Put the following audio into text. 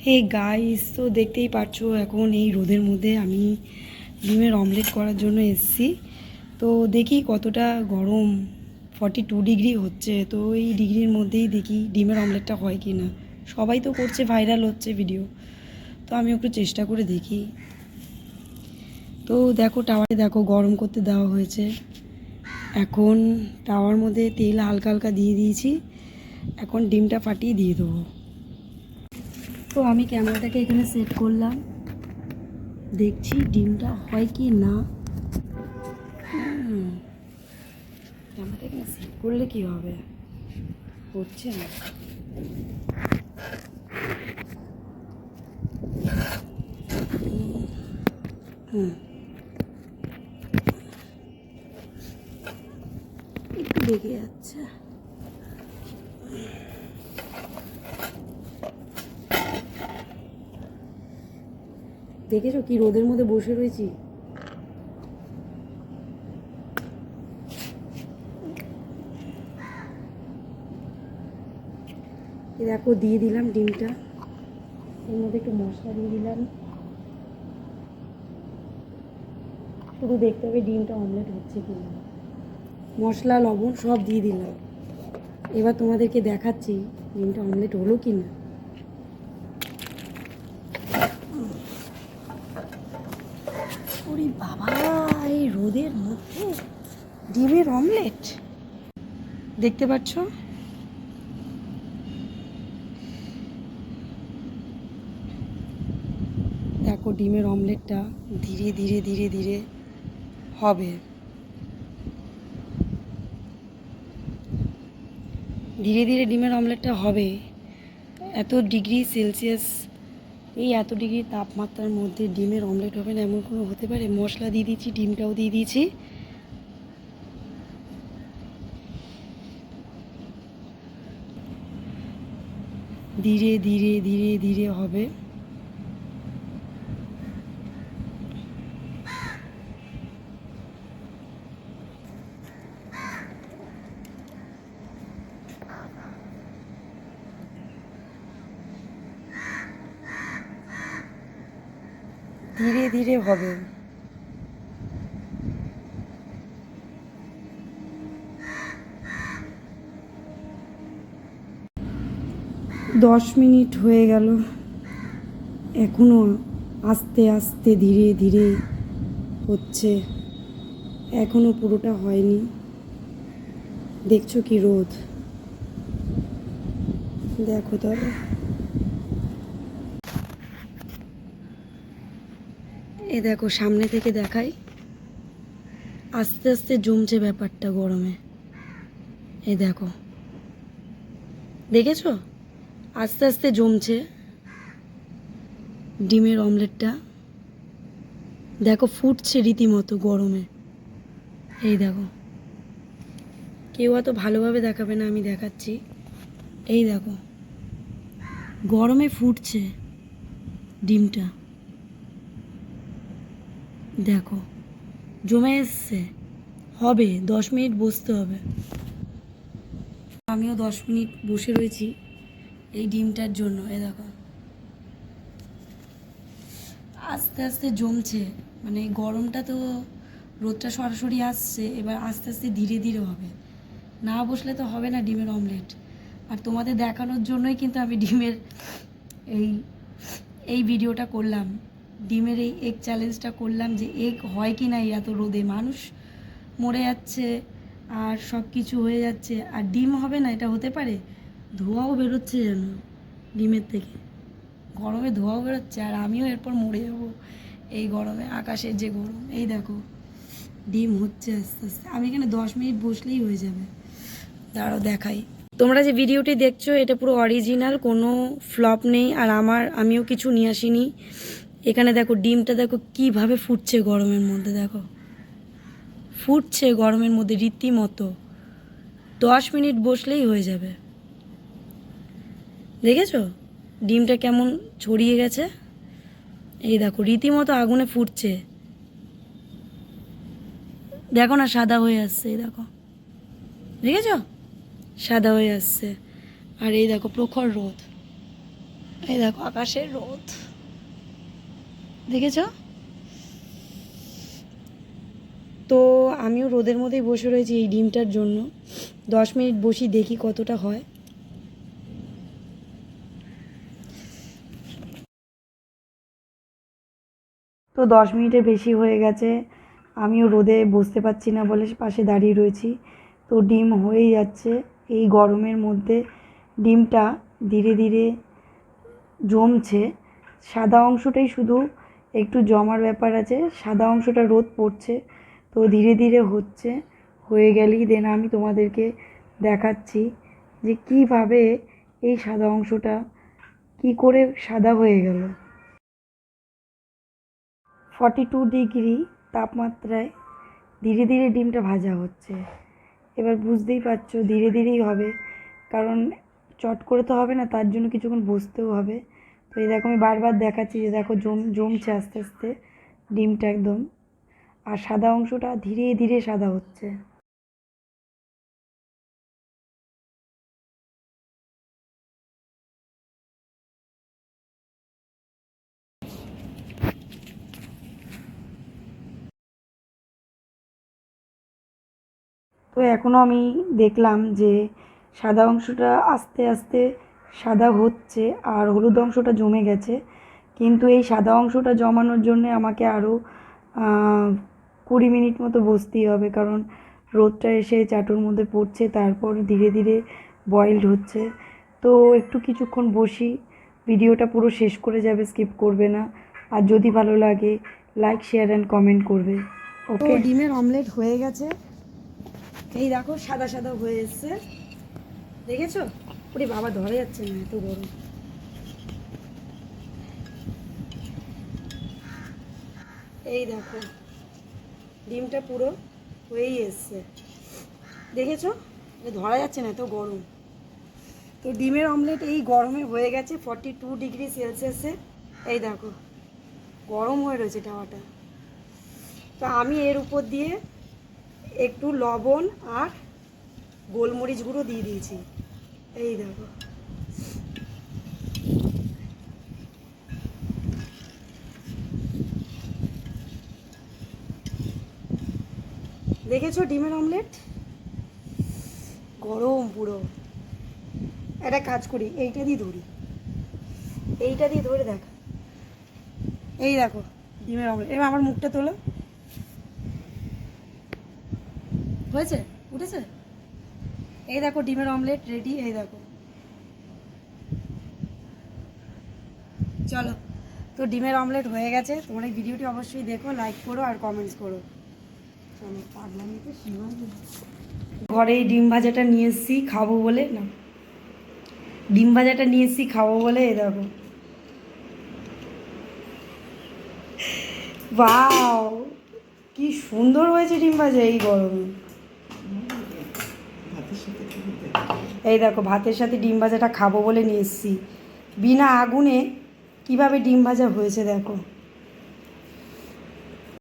Hey guys, তো দেখতেই পাচ্ছো এখন এই রোদের মধ্যে আমি ডিমের অমলেট করার জন্য এসেছি। তো দেখি কতটা গরম, 42 ডিগ্রি হচ্ছে। তো এই ডিগ্রির মধ্যেই দেখি ডিমের অমলেটটা হয় কি না। সবাই তো করছে, ভাইরাল হচ্ছে ভিডিও, তো আমি একটু চেষ্টা করে দেখি। তো দেখো টাওয়ারে দেখো গরম করতে দেওয়া হয়েছে। এখন টাওয়ার মধ্যে তেল হালকা হালকা দিয়ে দিয়েছি। এখন ডিমটা ফাটিয়ে দিয়ে দেবো। তো আমি ক্যামেরাটাকে এখানে সেট করলাম, দেখছি ডিমটা হয় কি না। ক্যামেরাটা এখানে সেট করলে কি হবে, হচ্ছে না। একটু লেগে যাচ্ছে। দেখেছো কি রোদের মধ্যে বসে রয়েছি। দেখো দিয়ে দিলাম ডিমটা, এর মধ্যে একটু মশলা দিয়ে দিলাম। শুধু দেখতে হবে ডিমটা অমলেট হচ্ছে কি না। মশলা লবণ সব দিয়ে দিলাম। এবার তোমাদেরকে দেখাচ্ছি ডিমটা অমলেট হলো কি না। ওরে বাবা, এই রোদের মধ্যে ডিমের অমলেট দেখতে পাচ্ছ। দেখো ডিমের অমলেটটা ধীরে ধীরে ধীরে ধীরে হবে। ধীরে ধীরে ডিমের অমলেটটা হবে। এত ডিগ্রি সেলসিয়াস, এই এত ডিগ্রি তাপমাত্রার মধ্যে ডিমের অমলেট হবে না এমন কোনো হতে পারে। মশলা দিয়ে দিয়েছি, ডিমটাও দিয়ে দিয়েছি। ধীরে ধীরে ধীরে ধীরে হবে। ধীরে ধীরে হবে। দশ মিনিট হয়ে গেল, এখনো আস্তে আস্তে ধীরে ধীরে হচ্ছে, এখনো পুরোটা হয়নি। দেখছো কি রোদ, দেখো তবে। এ দেখো সামনে থেকে দেখাই, আস্তে আস্তে জমছে ব্যাপারটা গরমে। এ দেখো, দেখেছো আস্তে আস্তে জমছে ডিমের অমলেটটা। দেখো ফুটছে রীতিমতো গরমে। এই দেখো, কেউ অত ভালোভাবে দেখাবে না, আমি দেখাচ্ছি। এই দেখো গরমে ফুটছে ডিমটা, দেখো জমে এসছে। হবে 10 মিনিট বসতে হবে। আমিও 10 মিনিট বসে রয়েছি এই ডিমটার জন্য। এ দেখো আস্তে আস্তে জমছে, মানে গরমটা তো, রোদটা সরাসরি আসছে, এবার আস্তে আস্তে ধীরে ধীরে হবে। না বসলে তো হবে না ডিমের অমলেট। আর তোমাদের দেখানোর জন্যই কিন্তু আমি ডিমের এই এই ভিডিওটা করলাম, ডিমের এই এগ চ্যালেঞ্জটা করলাম, যে এগ হয় কি না। এত রোদে মানুষ মরে যাচ্ছে আর সব কিছু হয়ে যাচ্ছে, আর ডিম হবে না, এটা হতে পারে? ধোঁয়াও বেরোচ্ছে যেন ডিমের থেকে, গরমে ধোঁয়াও বেরোচ্ছে, আর আমিও এরপর মরে যাব এই গরমে। আকাশের যে গরম, এই দেখো ডিম হচ্ছে আস্তে আস্তে। আমি এখানে 10 মিনিট বসলেই হয়ে যাবে। দাঁড়াও দেখাই। তোমরা যে ভিডিওটি দেখছো এটা পুরো অরিজিনাল, কোনো ফ্লপ নেই। আর আমিও কিছু নিয়ে আসিনি। এখানে দেখো ডিমটা দেখো কিভাবে ফুটছে গরমের মধ্যে, দেখো ফুটছে গরমের মধ্যে রীতিমতো। 10 মিনিট বসলেই হয়ে যাবে। দেখেছো ডিমটা কেমন ছড়িয়ে গেছে। এই দেখো রীতিমতো আগুনে ফুটছে, দেখো না সাদা হয়ে আসছে। এই দেখো, দেখেছো সাদা হয়ে আসছে। আর এই দেখো প্রখর রোদ, এই দেখো আকাশের রোদ, দেখেছ? তো আমিও রোদের মধ্যেই বসে রয়েছি এই ডিমটার জন্য। 10 মিনিট বসি, দেখি কতটা হয়। তো 10 মিনিটের বেশি হয়ে গেছে, আমিও রোদে বসতে পারছি না বলে পাশে দাঁড়িয়ে রয়েছি। তো ডিম হয়েই যাচ্ছে। এই গরমের মধ্যে ডিমটা ধীরে ধীরে জমছে। সাদা অংশটাই শুধু একটু জমার ব্যাপার আছে, সাদা অংশটা রোদ পড়ছে। তো ধীরে ধীরে হচ্ছে, হয়ে গেলেই দেন আমি তোমাদেরকে দেখাচ্ছি যে কীভাবে এই সাদা অংশটা কি করে সাদা হয়ে গেল। 42 ডিগ্রি তাপমাত্রায় ধীরে ধীরে ডিমটা ভাজা হচ্ছে। এবার বুঝতেই পারছো ধীরে ধীরেই হবে, কারণ চট করে তো হবে না, তার জন্য কিছুক্ষণ বসতেও হবে। তো এই দেখো আমি বারবার দেখাচ্ছি যে দেখো জমছে আস্তে আস্তে ডিমটা একদম, আর সাদা অংশটা ধীরে ধীরে সাদা হচ্ছে। তো এখনও আমি দেখলাম যে সাদা অংশটা আস্তে আস্তে সাদা হচ্ছে আর হলুদ অংশটা জমে গেছে। কিন্তু এই সাদা অংশটা জমানোর জন্যে আমাকে আরও 20 মিনিট মতো বসতেই হবে, কারণ রোদটা এসে চাটুর মধ্যে পড়ছে, তারপর ধীরে ধীরে বয়েলড হচ্ছে। তো একটু কিছুক্ষণ বসি, ভিডিওটা পুরো শেষ করে যাবে, স্কিপ করবে না। আর যদি ভালো লাগে লাইক, শেয়ার অ্যান্ড কমেন্ট করবে। ওকে, ডিমের অমলেট হয়ে গেছে। এই দেখো সাদা সাদা হয়ে এসছে, দেখেছো? ওরে বাবা, ধরে যাচ্ছে না, এত গরম। এই দেখো ডিমটা পুরো হয়েই এসছে, দেখেছো? ধরা যাচ্ছে না, এত গরম। তো ডিমের অমলেট এই গরমে হয়ে গেছে 42 ডিগ্রি সেলসিয়াসে। এই দেখো গরম হয়ে রয়েছে টাওয়াটা। তো আমি এর উপর দিয়ে একটু লবণ আর গোলমরিচ গুঁড়ো দিয়ে দিয়েছি। এই দেখো, দেখেছো ডিমের অমলেট? গরম পুরো। একটা কাজ করি, এইটা দিয়ে ধরি, এইটা দিয়ে ধরে দেখ। এই দেখো ডিমের অমলেট। এবার আমার মুখটা তোলো, হয়েছে? উঠেছে? এই দেখো ডিমের অমলেট রেডি। এই দেখো, চলো। তো ডিমের অমলেট হয়ে গেছে। তোমরা এই ভিডিওটি অবশ্যই দেখো, লাইক করো আর কমেন্টস করো। চলো, পাগলামিতে সীমা নেই। ঘরে এই ডিম ভাজাটা নিয়ে এসেছি খাবো বলে, না ডিম ভাজাটা নিয়ে এসেছি খাবো বলে। এই দেখো, বাও কি সুন্দর হয়েছে ডিম ভাজা এই গরমে। এই দেখো ভাতের সাথে ডিম ভাজাটা খাবো বলে নিয়ে এসেছি। বিনা আগুনে কিভাবে ডিম ভাজা হয়েছে দেখো।